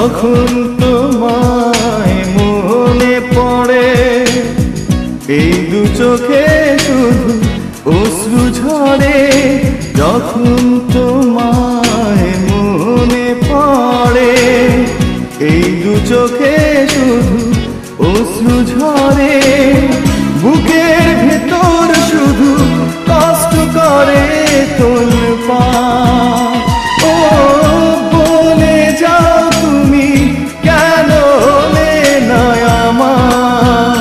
যখন তোমায় মনে পড়ে, এই দু চোখে শুধু অশ্রু ঝরে। যখন তোমায় মনে পড়ে, এই দু চোখে শুধু অশ্রু ঝরে। বুকের ভেতর শুধু কষ্ট করে তোলপাড়। ও বলে যাও তুমি কেন হলে না আমার,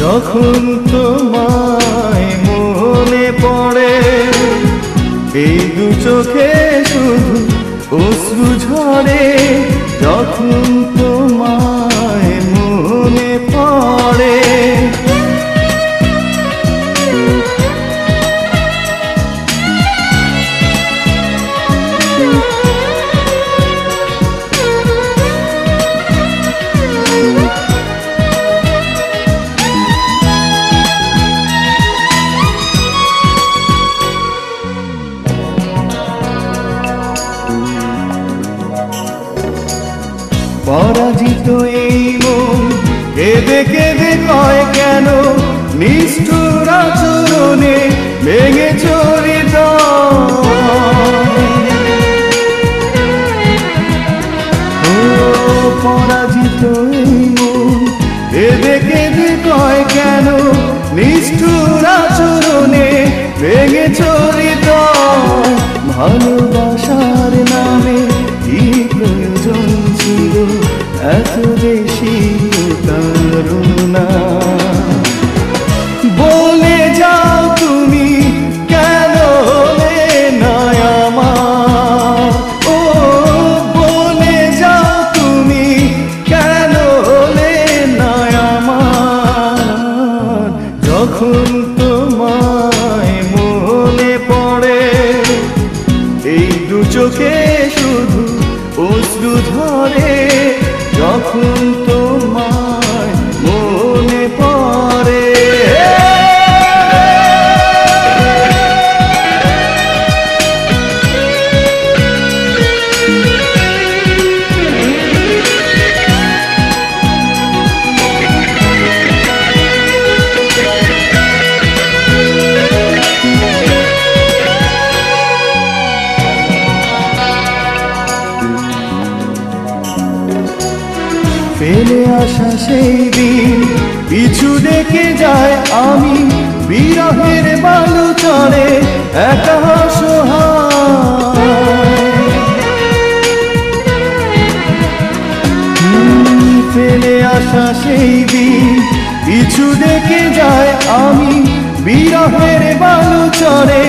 যখন তোমায় মনে পড়ে, এই দু চোখে শুধু অশ্রু ঝরে। যখন তোমায় মনে পড়ে, পরাজিত এই মন কেঁদে কেঁদে কয় কেন, নিষ্ঠুর আচরণে ভেঙে চরিত। পরাজিত এই মন কেঁদে কেঁদে কয় কেন, নিষ্ঠুর আচরণে ভেঙে চরিত। ভালোবাসার নামে কি প্রয়োজন ছিল এত বেশি করুণা? বলে যাও তুমি কেন হলে না আমার। ও বলে যাও তুমি কেন হলে না আমার, যখন তোমায় মনে পড়ে, এই দু চোখে শুধু অশ্রু ঝরে। যখন তোমায় মনে পড়ে, ফেলে আসা সেই দিন পিছু দেখে যায় আমি, বিরহের বালু চড়ে একা অসহায়। ফেলে আসা সেই দিন পিছু দেখে যায় আমি, বিরহের বালু চড়ে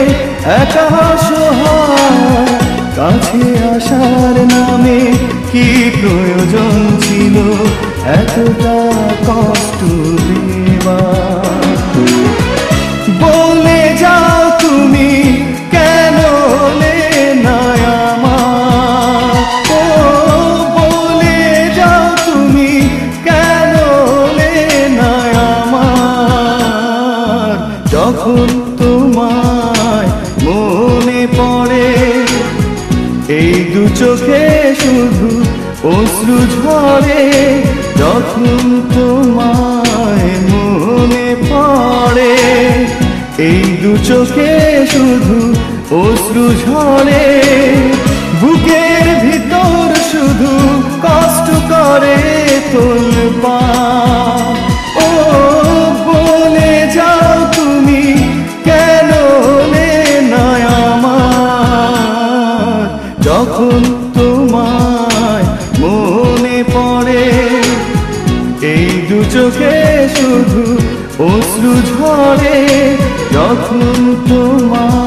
একা অসহায়। কাছে আসার নামে কি প্রয়োজন ছিল এতটা কষ্ট দেওয়া? বলে যাও তুমি কেন হলে না আমার। ও বলে যাও তুমি কেন হলে না আমার, যখন তোমায় মনে পড়ে, এই দু চোখে শুধু অশ্রু ঝরে। যখন তোমায় মনে পড়ে, এই দু চোখে শুধু অশ্রু ঝরে। বুকের ভিতর শুধু কষ্ট করে তোলপাড়। ও বলে যাও তুমি কেন হলে না আমার, যখন তোমায় মনে পড়ে, এই দু চোখে শুধু অশ্রু ঝরে। যখন তোমায়